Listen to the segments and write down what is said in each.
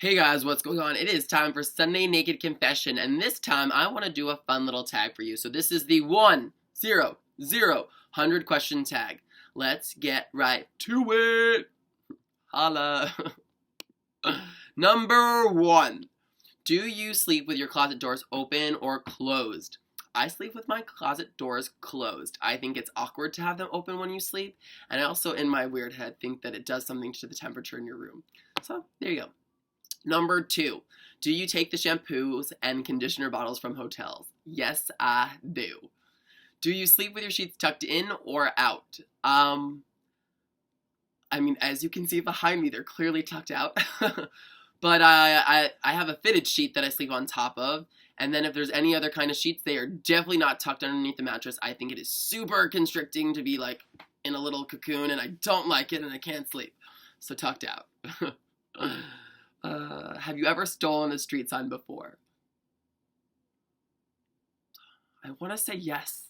Hey guys, what's going on? It is time for Sunday Naked Confession, and this time I want to do a fun little tag for you. So this is the 100 question tag. Let's get right to it. Holla. Number 1. Do you sleep with your closet doors open or closed? I sleep with my closet doors closed. I think it's awkward to have them open when you sleep, and I also, in my weird head, think that it does something to the temperature in your room. So, there you go. Number 2, do you take the shampoos and conditioner bottles from hotels? Yes, I do. Do you sleep with your sheets tucked in or out? As you can see behind me, they're clearly tucked out. But I have a fitted sheet that I sleep on top of. And then if there's any other kind of sheets, they are definitely not tucked underneath the mattress. I think it is super constricting to be like in a little cocoon, and I don't like it, and I can't sleep. So tucked out. Have you ever stolen a street sign before? I want to say yes.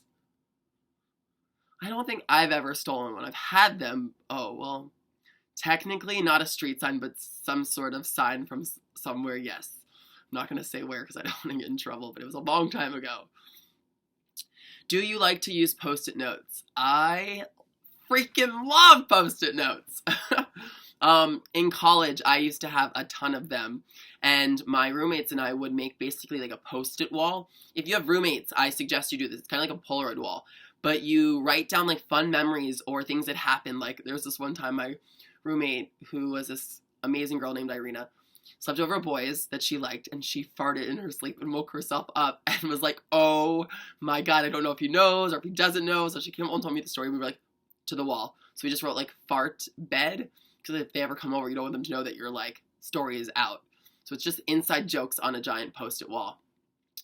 I don't think I've ever stolen one. I've had them. Oh, well, technically not a street sign, but some sort of sign from somewhere, yes. I'm not going to say where because I don't want to get in trouble, but it was a long time ago. Do you like to use Post-it notes? I freaking love Post-it notes. In college, I used to have a ton of them, and my roommates and I would make basically like a Post-it wall. If you have roommates, I suggest you do this. It's kind of like a Polaroid wall, but you write down like fun memories or things that happened. Like there was this one time my roommate, who was this amazing girl named Irina, slept over boys that she liked, and she farted in her sleep and woke herself up and was like, oh my god, I don't know if he knows or if he doesn't know. So she came home and told me the story. We were like, to the wall. So we just wrote like fart bed, because if they ever come over, you don't want them to know that your like story is out. So it's just inside jokes on a giant Post-it wall.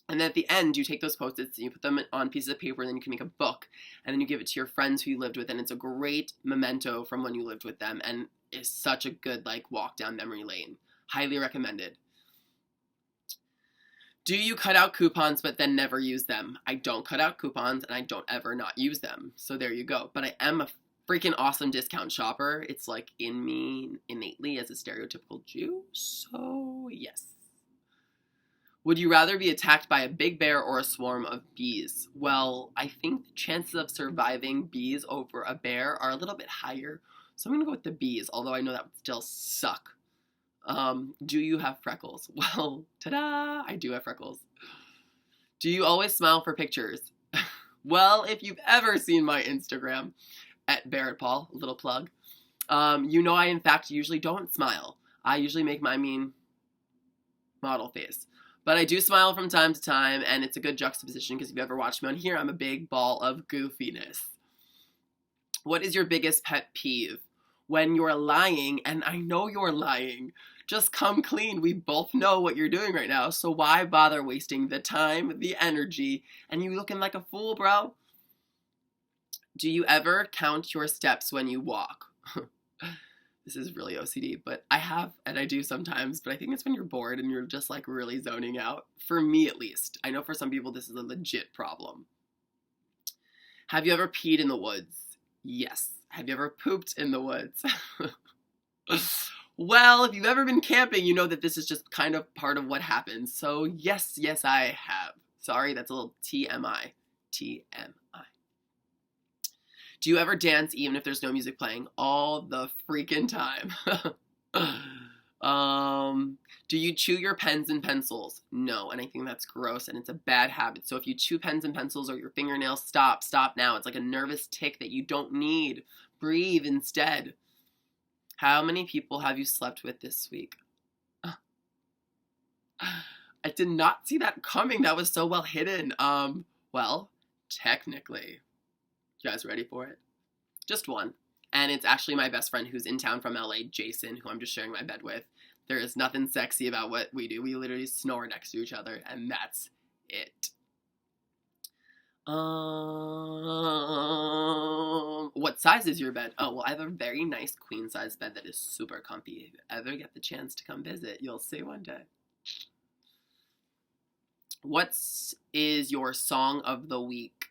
And then at the end, you take those Post-its and you put them on pieces of paper, and then you can make a book, and then you give it to your friends who you lived with, and it's a great memento from when you lived with them, and is such a good like walk down memory lane. Highly recommended. Do you cut out coupons but then never use them? I don't cut out coupons, and I don't ever not use them. So there you go. But I am a freaking awesome discount shopper. It's like in me innately as a stereotypical Jew. So yes. Would you rather be attacked by a big bear or a swarm of bees? Well, I think the chances of surviving bees over a bear are a little bit higher. So I'm going to go with the bees, although I know that would still suck. Do you have freckles? Well, ta-da! I do have freckles. Do you always smile for pictures? Well, if you've ever seen my Instagram, at Barrett Pall, little plug, you know I in fact usually don't smile. I usually make my mean model face. But I do smile from time to time, and it's a good juxtaposition because if you ever watched me on here, I'm a big ball of goofiness. What is your biggest pet peeve? When you're lying, and I know you're lying. Just come clean. We both know what you're doing right now, so why bother wasting the time, the energy, and you looking like a fool, bro? Do you ever count your steps when you walk? This is really OCD, but I have, and I do sometimes, but I think it's when you're bored and you're just like really zoning out. For me, at least. I know for some people this is a legit problem. Have you ever peed in the woods? Yes. Have you ever pooped in the woods? Well, if you've ever been camping, you know that this is just kind of part of what happens. So yes, I have. Sorry, that's a little TMI. TMI. Do you ever dance even if there's no music playing? All the freaking time. Do you chew your pens and pencils? No, and I think that's gross, and it's a bad habit. So if you chew pens and pencils or your fingernails, stop now. It's like a nervous tick that you don't need. Breathe instead. How many people have you slept with this week? I did not see that coming. That was so well hidden. Well, technically. You guys ready for it? Just one. And it's actually my best friend who's in town from LA, Jason, who I'm just sharing my bed with. There is nothing sexy about what we do. We literally snore next to each other, and that's it. What size is your bed? Oh, well, I have a very nice queen size bed that is super comfy. If you ever get the chance to come visit, you'll see one day. What is your song of the week?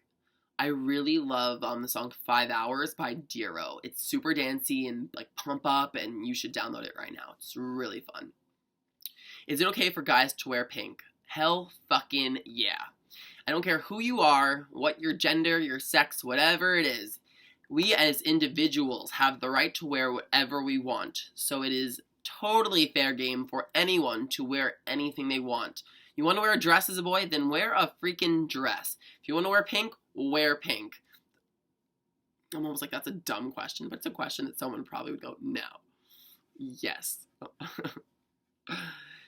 I really love the song 5 Hours by Dero. It's super dancey and like pump up, and you should download it right now. It's really fun. Is it okay for guys to wear pink? Hell fucking yeah. I don't care who you are, what your gender, your sex, whatever it is. We as individuals have the right to wear whatever we want. So it is totally fair game for anyone to wear anything they want. You want to wear a dress as a boy? Then wear a freaking dress. If you want to wear pink, wear pink. I'm almost like, that's a dumb question, but it's a question that someone probably would go, no. Yes.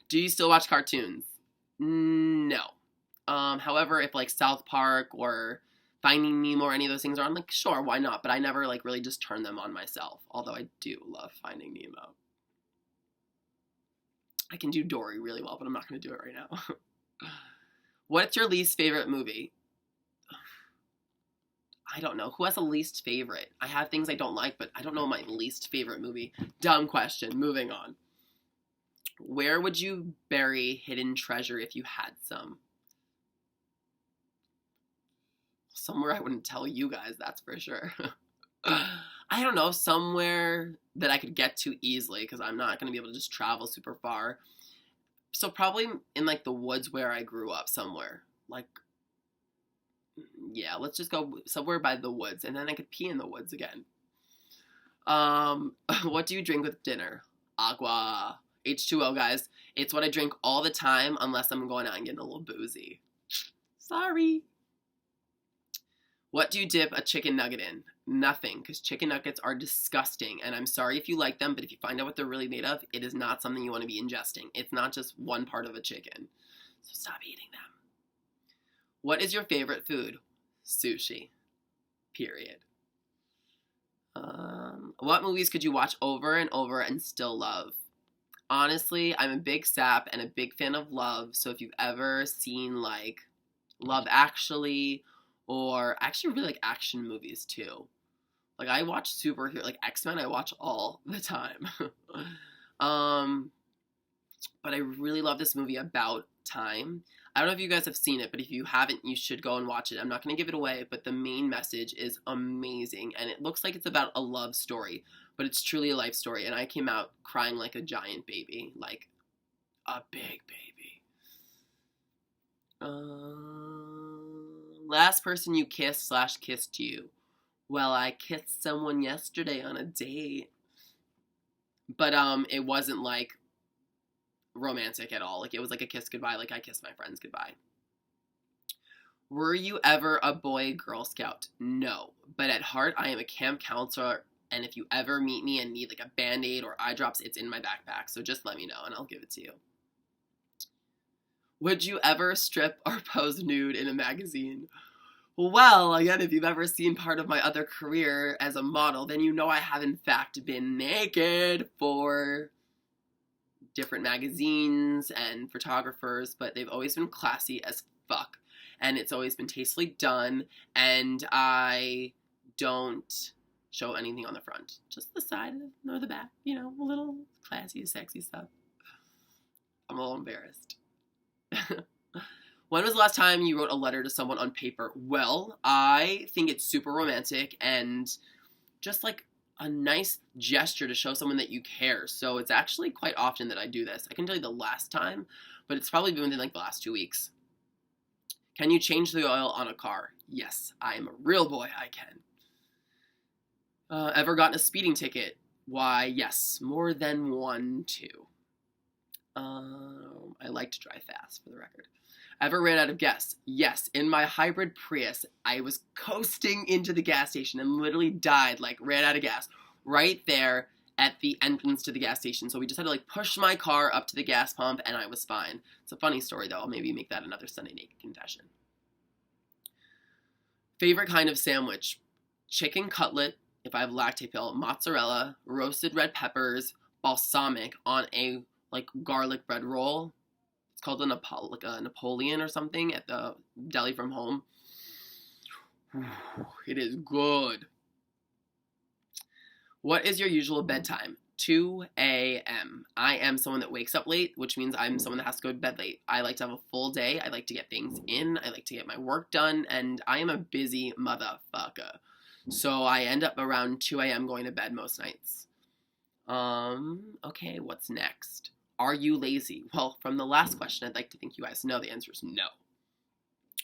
Do you still watch cartoons? No. However, if like South Park or Finding Nemo or any of those things are on, like, sure, why not? But I never like really just turn them on myself. Although I do love Finding Nemo. I can do Dory really well, but I'm not going to do it right now. What's your least favorite movie? I don't know. Who has a least favorite? I have things I don't like, but I don't know my least favorite movie. Dumb question. Moving on. Where would you bury hidden treasure if you had some? Somewhere I wouldn't tell you guys, that's for sure. I don't know. Somewhere that I could get to easily, because I'm not going to be able to just travel super far. So probably in like the woods where I grew up somewhere. Like, yeah, let's just go somewhere by the woods, and then I could pee in the woods again. What do you drink with dinner? Agua. H2O, guys. It's what I drink all the time, unless I'm going out and getting a little boozy. Sorry. What do you dip a chicken nugget in? Nothing, because chicken nuggets are disgusting, and I'm sorry if you like them, but if you find out what they're really made of, it is not something you want to be ingesting. It's not just one part of a chicken. So stop eating them. What is your favorite food? Sushi. Period. What movies could you watch over and over and still love? Honestly, I'm a big sap and a big fan of Love, so if you've ever seen, like, Love Actually, or I actually really like action movies, too. Like, I watch superhero, like, X-Men, I watch all the time. But I really love this movie About Time. I don't know if you guys have seen it, but if you haven't, you should go and watch it. I'm not going to give it away, but the main message is amazing, and it looks like it's about a love story, but it's truly a life story, and I came out crying like a giant baby, like a big baby. Last person you kissed/kissed you. Well, I kissed someone yesterday on a date, but it wasn't like romantic at all. Like, it was like a kiss goodbye, like I kissed my friends goodbye. Were you ever a boy Girl Scout? No, but at heart I am a camp counselor, and if you ever meet me and need like a band-aid or eye drops, it's in my backpack, so just let me know and I'll give it to you. Would you ever strip or pose nude in a magazine? Well, again, if you've ever seen part of my other career as a model, then you know I have in fact been naked for different magazines and photographers, but they've always been classy as fuck, and it's always been tastefully done, and I don't show anything on the front, just the side or the back, you know, a little classy, sexy stuff. I'm a little embarrassed. When was the last time you wrote a letter to someone on paper? Well, I think it's super romantic and just like a nice gesture to show someone that you care. So it's actually quite often that I do this. I can tell you the last time, but it's probably been within like the last 2 weeks. Can you change the oil on a car? Yes, I am a real boy, I can. Ever gotten a speeding ticket? Why, yes, more than one, too. I like to drive fast, for the record. Ever ran out of gas? Yes, in my hybrid Prius, I was coasting into the gas station and literally died, like ran out of gas, right there at the entrance to the gas station. So we just had to like push my car up to the gas pump and I was fine. It's a funny story though. I'll maybe make that another Sunday Naked confession. Favorite kind of sandwich? Chicken cutlet, if I have lactate pill, mozzarella, roasted red peppers, balsamic on a like garlic bread roll. It's called a Napoleon or something at the deli from home. It is good. What is your usual bedtime? 2 a.m. I am someone that wakes up late, which means I'm someone that has to go to bed late. I like to have a full day. I like to get things in. I like to get my work done, and I am a busy motherfucker. So I end up around 2 a.m. going to bed most nights. Okay, what's next? Are you lazy? Well, from the last question, I'd like to think you guys know the answer is no.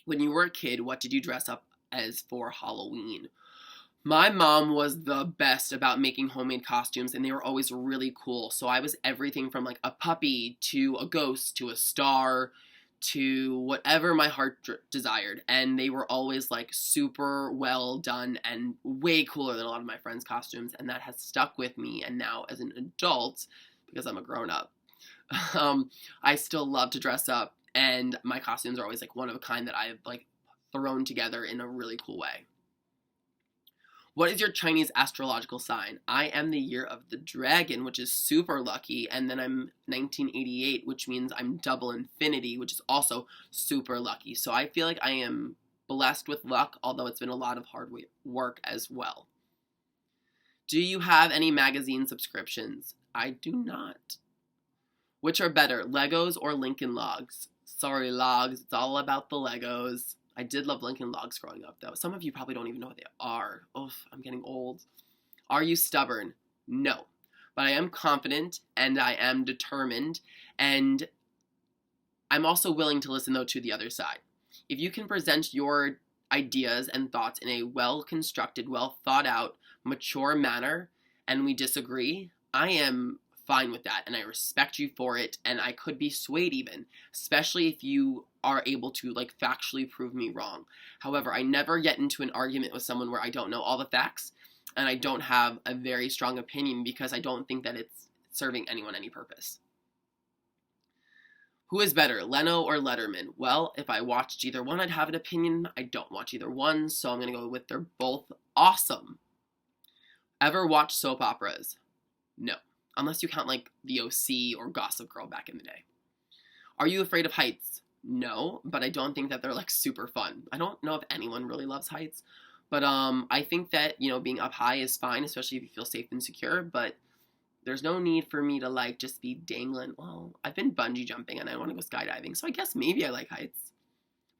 When you were a kid, what did you dress up as for Halloween? My mom was the best about making homemade costumes, and they were always really cool. So I was everything from like a puppy to a ghost to a star to whatever my heart desired. And they were always like super well done and way cooler than a lot of my friends' costumes. And that has stuck with me. And now as an adult, because I'm a grown up, I still love to dress up. And my costumes are always like one of a kind that I've like thrown together in a really cool way. What is your Chinese astrological sign? I am the year of the dragon, which is super lucky, and then I'm 1988, which means I'm double infinity, which is also super lucky. So I feel like I am blessed with luck, although it's been a lot of hard work as well. Do you have any magazine subscriptions? I do not. Which are better, Legos or Lincoln Logs? Sorry, Logs, it's all about the Legos. I did love Lincoln Logs growing up, though. Some of you probably don't even know what they are. Oof, I'm getting old. Are you stubborn? No. But I am confident, and I am determined, and I'm also willing to listen, though, to the other side. If you can present your ideas and thoughts in a well-constructed, well-thought-out, mature manner, and we disagree, I am fine with that, and I respect you for it, and I could be swayed even, especially if you are able to, like, factually prove me wrong. However, I never get into an argument with someone where I don't know all the facts, and I don't have a very strong opinion because I don't think that it's serving anyone any purpose. Who is better, Leno or Letterman? Well, if I watched either one, I'd have an opinion. I don't watch either one, so I'm going to go with they're both awesome. Ever watch soap operas? No. Unless you count, like, The OC or Gossip Girl back in the day. Are you afraid of heights? No, but I don't think that they're, like, super fun. I don't know if anyone really loves heights. But I think that, you know, being up high is fine, especially if you feel safe and secure. But there's no need for me to, like, just be dangling. Well, I've been bungee jumping and I want to go skydiving. So I guess maybe I like heights.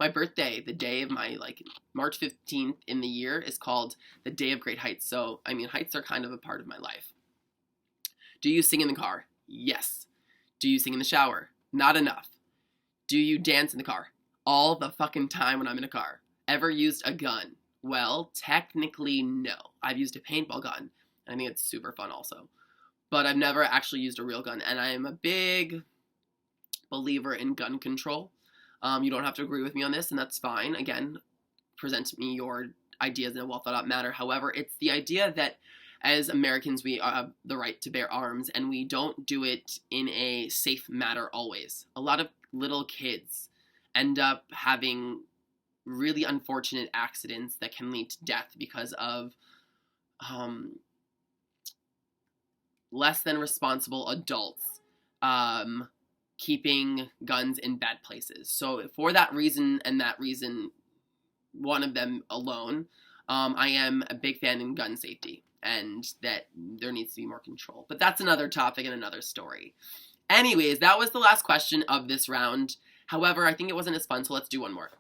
My birthday, the day of my, like, March 15th in the year is called the Day of Great Heights. So, I mean, heights are kind of a part of my life. Do you sing in the car? Yes. Do you sing in the shower? Not enough. Do you dance in the car? All the fucking time when I'm in a car. Ever used a gun? Well, technically, no. I've used a paintball gun. I think it's super fun also. But I've never actually used a real gun. And I am a big believer in gun control. You don't have to agree with me on this, and that's fine. Again, present me your ideas in a well-thought-out manner. However, it's the idea that as Americans, we have the right to bear arms, and we don't do it in a safe manner always. A lot of little kids end up having really unfortunate accidents that can lead to death because of less than responsible adults keeping guns in bad places. So for that reason, and that reason, one of them alone, I am a big fan in gun safety. And that there needs to be more control. But that's another topic and another story. Anyways, that was the last question of this round. However, I think it wasn't as fun, so let's do one more.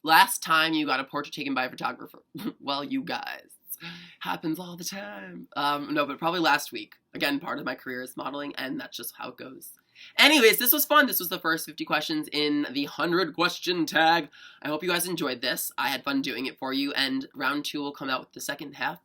Last time you got a portrait taken by a photographer. Well, you guys. Happens all the time. No, but probably last week. Again, part of my career is modeling, and that's just how it goes. Anyways, this was fun. This was the first 50 questions in the 100 question tag. I hope you guys enjoyed this. I had fun doing it for you, and round 2 will come out with the second half.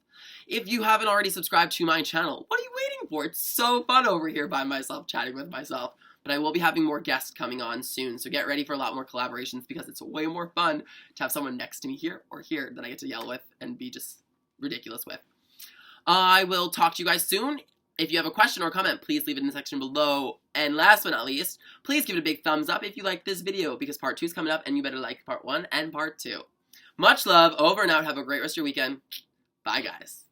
If you haven't already subscribed to my channel, what are you waiting for? It's so fun over here by myself, chatting with myself. But I will be having more guests coming on soon, so get ready for a lot more collaborations because it's way more fun to have someone next to me here or here that I get to yell with and be just ridiculous with. I will talk to you guys soon. If you have a question or comment, please leave it in the section below. And last but not least, please give it a big thumbs up if you like this video because part 2 is coming up and you better like part 1 and part 2. Much love, over and out. Have a great rest of your weekend. Bye, guys.